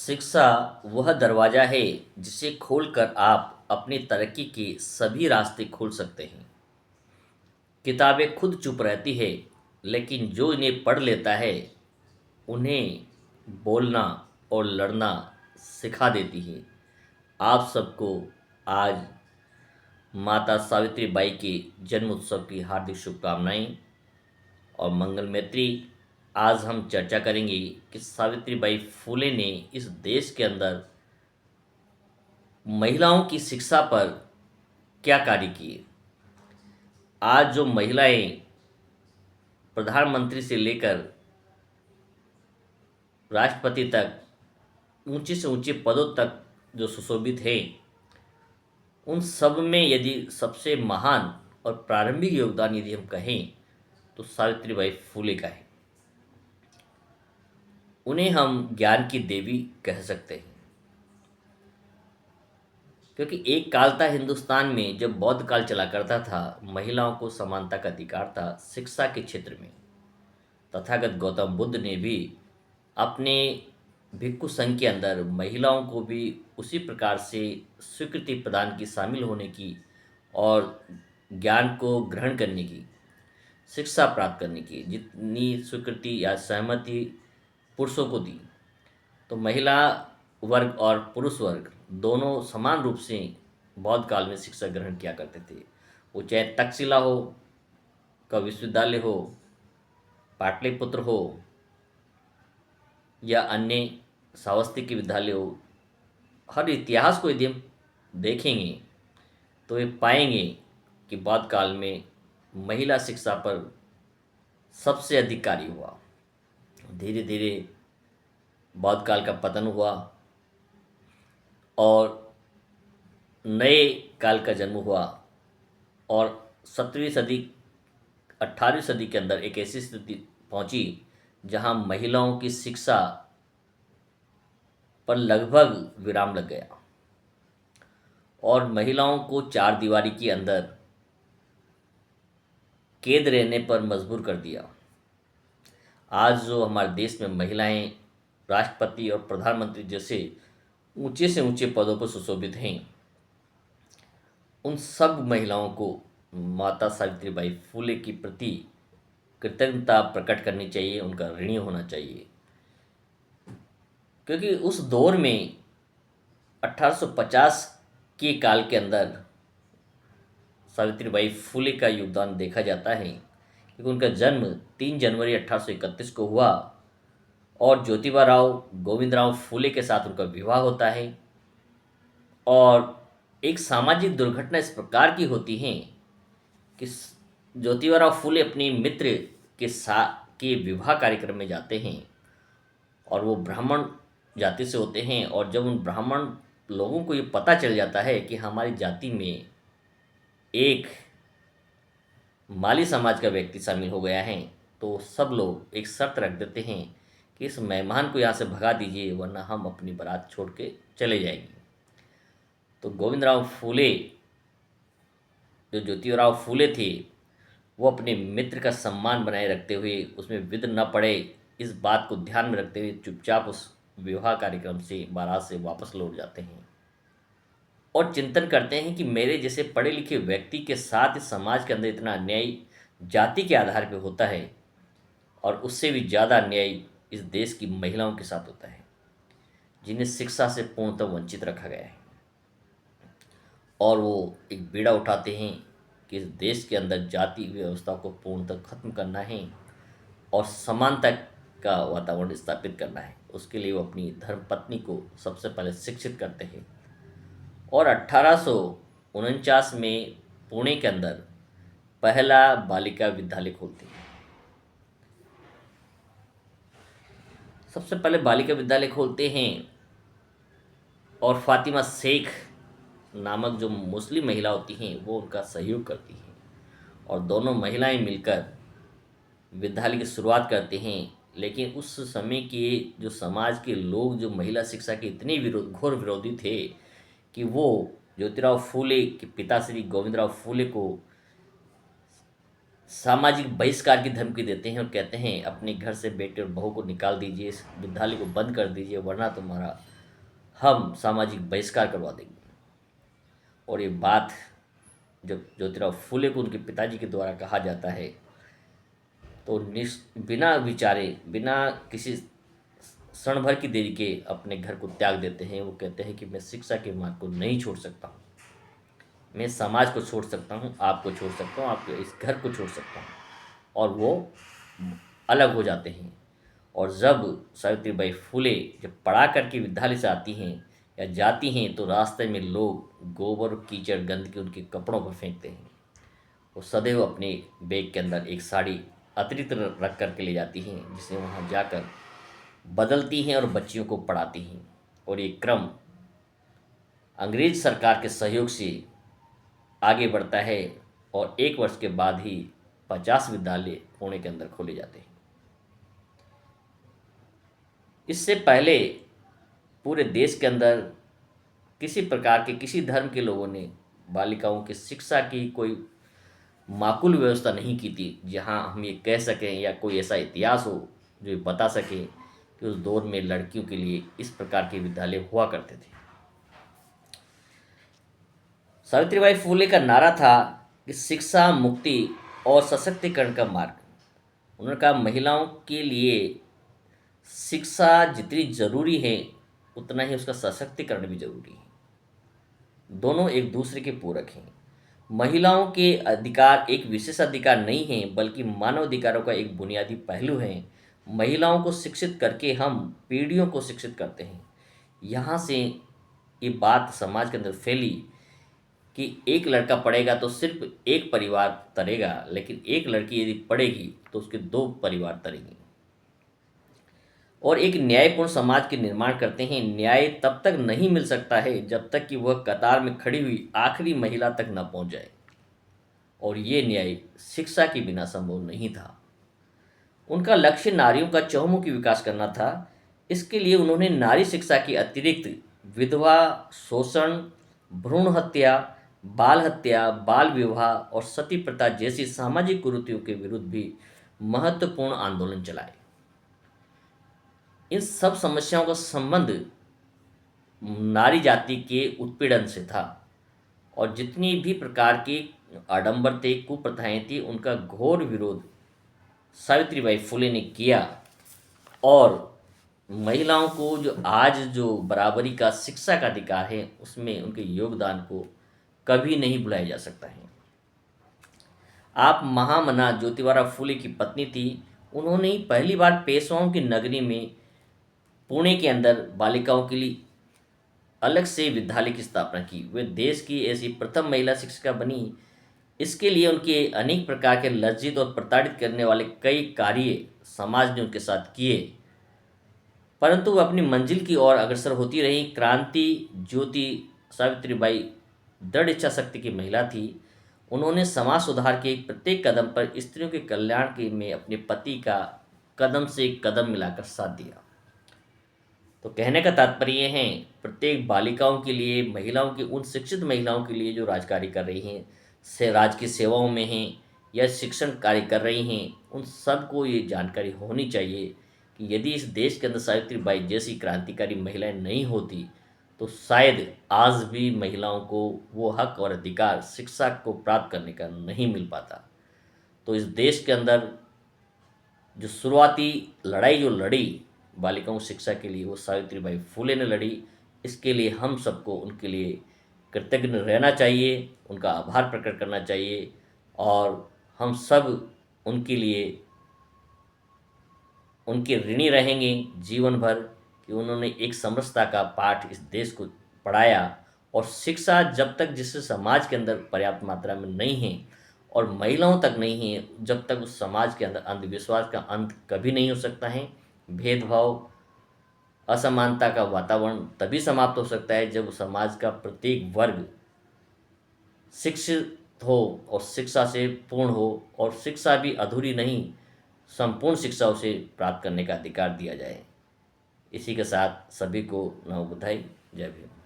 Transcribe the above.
शिक्षा वह दरवाज़ा है जिसे खोलकर आप अपनी तरक्की के सभी रास्ते खोल सकते हैं। किताबें खुद चुप रहती है, लेकिन जो इन्हें पढ़ लेता है उन्हें बोलना और लड़ना सिखा देती है। आप सबको आज माता सावित्री बाई के जन्म उत्सव की हार्दिक शुभकामनाएं और मंगल मैत्री। आज हम चर्चा करेंगे कि सावित्री बाई फुले ने इस देश के अंदर महिलाओं की शिक्षा पर क्या कार्य किए। आज जो महिलाएं प्रधानमंत्री से लेकर राष्ट्रपति तक ऊंचे से ऊंचे पदों तक जो सुशोभित हैं, उन सब में यदि सबसे महान और प्रारंभिक योगदान यदि हम कहें तो सावित्रीबाई फुले का है। उन्हें हम ज्ञान की देवी कह सकते हैं, क्योंकि एक काल था हिंदुस्तान में जब बौद्ध काल चला करता था, महिलाओं को समानता का अधिकार था शिक्षा के क्षेत्र में। तथागत गौतम बुद्ध ने भी अपने भिक्षु संघ के अंदर महिलाओं को भी उसी प्रकार से स्वीकृति प्रदान की, शामिल होने की और ज्ञान को ग्रहण करने की, शिक्षा प्राप्त करने की जितनी स्वीकृति या सहमति पुरुषों को दी, तो महिला वर्ग और पुरुष वर्ग दोनों समान रूप से बौद्ध काल में शिक्षा ग्रहण किया करते थे। वो चाहे तक्षशिला हो, का विश्वविद्यालय हो, पाटलिपुत्र हो या अन्य सावस्ती के विद्यालय हो। हर इतिहास को यदि हम देखेंगे तो ये पाएंगे कि बौद्ध काल में महिला शिक्षा पर सबसे अधिक कार्य हुआ। धीरे धीरे बौद्ध काल का पतन हुआ और नए काल का जन्म हुआ और 17वीं सदी 18वीं सदी के अंदर एक ऐसी स्थिति पहुंची जहां महिलाओं की शिक्षा पर लगभग विराम लग गया और महिलाओं को चार दीवारी के अंदर कैद रहने पर मजबूर कर दिया। आज जो हमारे देश में महिलाएं राष्ट्रपति और प्रधानमंत्री जैसे ऊंचे से ऊंचे पदों पर सुशोभित हैं, उन सब महिलाओं को माता सावित्रीबाई फुले के प्रति कृतज्ञता प्रकट करनी चाहिए, उनका ऋणी होना चाहिए। क्योंकि उस दौर में 1850 के काल के अंदर सावित्रीबाई फुले का योगदान देखा जाता है, क्योंकि उनका जन्म 3 जनवरी 1831 को हुआ और ज्योतिबा राव गोविंदराव फुले के साथ उनका विवाह होता है। और एक सामाजिक दुर्घटना इस प्रकार की होती है कि ज्योतिबा राव फुले अपने मित्र के साथ के विवाह कार्यक्रम में जाते हैं और वो ब्राह्मण जाति से होते हैं। और जब उन ब्राह्मण लोगों को ये पता चल जाता है कि हमारी जाति में एक माली समाज का व्यक्ति शामिल हो गया है, तो सब लोग एक शर्त रख देते हैं कि इस मेहमान को यहाँ से भगा दीजिए, वरना हम अपनी बारात छोड़ के चले जाएंगे। तो गोविंदराव फुले, जो ज्योतिराव फुले थे, वो अपने मित्र का सम्मान बनाए रखते हुए, उसमें विघ्न न पड़े इस बात को ध्यान में रखते हुए चुपचाप उस विवाह कार्यक्रम से, बारात से वापस लौट जाते हैं और चिंतन करते हैं कि मेरे जैसे पढ़े लिखे व्यक्ति के साथ इस समाज के अंदर इतना अन्याय जाति के आधार पर होता है, और उससे भी ज़्यादा अन्याय इस देश की महिलाओं के साथ होता है, जिन्हें शिक्षा से पूर्णतः वंचित रखा गया है। और वो एक बीड़ा उठाते हैं कि इस देश के अंदर जाति व्यवस्था को पूर्णतः खत्म करना है और समानता का वातावरण स्थापित करना है। उसके लिए वो अपनी धर्मपत्नी को सबसे पहले शिक्षित करते हैं और 1849 में पुणे के अंदर पहला बालिका विद्यालय खोलते हैं। सबसे पहले बालिका विद्यालय खोलते हैं और फातिमा शेख नामक जो मुस्लिम महिला होती हैं वो उनका सहयोग करती हैं और दोनों महिलाएं मिलकर विद्यालय की शुरुआत करते हैं। लेकिन उस समय के जो समाज के लोग जो महिला शिक्षा के इतने घोर विरोधी थे कि वो ज्योतिराव फूले के पिता श्री गोविंदराव फूले को सामाजिक बहिष्कार की धमकी देते हैं और कहते हैं अपने घर से बेटे और बहू को निकाल दीजिए, इस विद्यालय को बंद कर दीजिए, वरना तुम्हारा हम सामाजिक बहिष्कार करवा देंगे। और ये बात जब ज्योतिराव फूले को उनके पिताजी के द्वारा कहा जाता है तो बिना विचारे, बिना किसी क्षण भर की देरी के अपने घर को त्याग देते हैं। वो कहते हैं कि मैं शिक्षा के मार्ग को नहीं छोड़ सकता हूँ, मैं समाज को छोड़ सकता हूँ, आपको छोड़ सकता हूँ, आपके इस घर को छोड़ सकता हूँ। और वो अलग हो जाते हैं। और जब सावित्रीबाई फूले जब पढ़ा करके विद्यालय से आती हैं या जाती हैं तो रास्ते में लोग गोबर, कीचड़, गंदगी उनके कपड़ों पर फेंकते हैं। वो सदैव अपने बैग के अंदर एक साड़ी अतिरिक्त रख कर के ले जाती हैं, जिसे वहाँ जाकर बदलती हैं और बच्चियों को पढ़ाती हैं। और ये क्रम अंग्रेज सरकार के सहयोग से आगे बढ़ता है और 1 वर्ष के बाद ही 50 विद्यालय पुणे के अंदर खोले जाते हैं। इससे पहले पूरे देश के अंदर किसी प्रकार के, किसी धर्म के लोगों ने बालिकाओं की शिक्षा की कोई माकूल व्यवस्था नहीं की थी, जहां हम ये कह सकें या कोई ऐसा इतिहास हो जो ये बता सके कि उस दौर में लड़कियों के लिए इस प्रकार के विद्यालय हुआ करते थे। सावित्रीबाई फूले का नारा था कि शिक्षा, मुक्ति और सशक्तिकरण का मार्ग। उन्होंने कहा महिलाओं के लिए शिक्षा जितनी जरूरी है उतना ही उसका सशक्तिकरण भी जरूरी है। दोनों एक दूसरे के पूरक हैं। महिलाओं के अधिकार एक विशेष अधिकार नहीं है, बल्कि मानव अधिकारों का एक बुनियादी पहलू है। महिलाओं को शिक्षित करके हम पीढ़ियों को शिक्षित करते हैं। यहाँ से ये बात समाज के अंदर फैली कि एक लड़का पढ़ेगा तो सिर्फ एक परिवार तरेगा, लेकिन एक लड़की यदि पढ़ेगी तो उसके 2 परिवार तरेंगे। और एक न्यायपूर्ण समाज के निर्माण करते हैं। न्याय तब तक नहीं मिल सकता है जब तक कि वह कतार में खड़ी हुई आखिरी महिला तक न पहुंच जाए, और ये न्याय शिक्षा के बिना संभव नहीं था। उनका लक्ष्य नारियों का चहुमुखी विकास करना था। इसके लिए उन्होंने नारी शिक्षा के अतिरिक्त विधवा, शोषण, भ्रूण हत्या, बाल हत्या, बाल विवाह और सती प्रथा जैसी सामाजिक कुरीतियों के विरुद्ध भी महत्वपूर्ण आंदोलन चलाए। इन सब समस्याओं का संबंध नारी जाति के उत्पीड़न से था, और जितनी भी प्रकार की आडंबर थे, कुप्रथाएं थी, उनका घोर विरोध सावित्रीबाई फुले ने किया। और महिलाओं को जो बराबरी का, शिक्षा का अधिकार है, उसमें उनके योगदान को कभी नहीं भुलाया जा सकता है। आप महामना ज्योतिबाराव फुले की पत्नी थी। उन्होंने पहली बार पेशवाओं की नगरी में पुणे के अंदर बालिकाओं के लिए अलग से विद्यालय की स्थापना की। वे देश की ऐसी प्रथम महिला शिक्षिका बनी। इसके लिए उनके अनेक प्रकार के लज्जित और प्रताड़ित करने वाले कई कार्य समाज ने उनके साथ किए, परंतु वह अपनी मंजिल की ओर अग्रसर होती रही। क्रांति ज्योति सावित्रीबाई दृढ़ इच्छा शक्ति की महिला थी। उन्होंने समाज सुधार के प्रत्येक कदम पर स्त्रियों के कल्याण के में अपने पति का कदम से कदम मिलाकर साथ दिया। तो कहने का तात्पर्य है, प्रत्येक बालिकाओं के लिए, महिलाओं की, उन शिक्षित महिलाओं के लिए जो राजकार्य कर रही हैं, से राज की सेवाओं में हैं या शिक्षण कार्य कर रही हैं, उन सबको ये जानकारी होनी चाहिए कि यदि इस देश के अंदर सावित्रीबाई जैसी क्रांतिकारी महिलाएं नहीं होती तो शायद आज भी महिलाओं को वो हक और अधिकार शिक्षा को प्राप्त करने का नहीं मिल पाता। तो इस देश के अंदर जो शुरुआती लड़ाई जो लड़ी बालिकाओं शिक्षा के लिए, वो सावित्रीबाई फुले ने लड़ी। इसके लिए हम सबको उनके लिए कृतज्ञ रहना चाहिए, उनका आभार प्रकट करना चाहिए, और हम सब उनके लिए उनके ऋणी रहेंगे जीवन भर कि उन्होंने एक समरसता का पाठ इस देश को पढ़ाया। और शिक्षा जब तक जिस समाज के अंदर पर्याप्त मात्रा में नहीं है और महिलाओं तक नहीं है, जब तक उस समाज के अंदर अंधविश्वास का अंत कभी नहीं हो सकता है। भेदभाव, असमानता का वातावरण तभी समाप्त हो सकता है जब समाज का प्रत्येक वर्ग शिक्षित हो और शिक्षा से पूर्ण हो, और शिक्षा भी अधूरी नहीं, संपूर्ण शिक्षा उसे प्राप्त करने का अधिकार दिया जाए। इसी के साथ सभी को नमो बुद्धाय, जय भीम।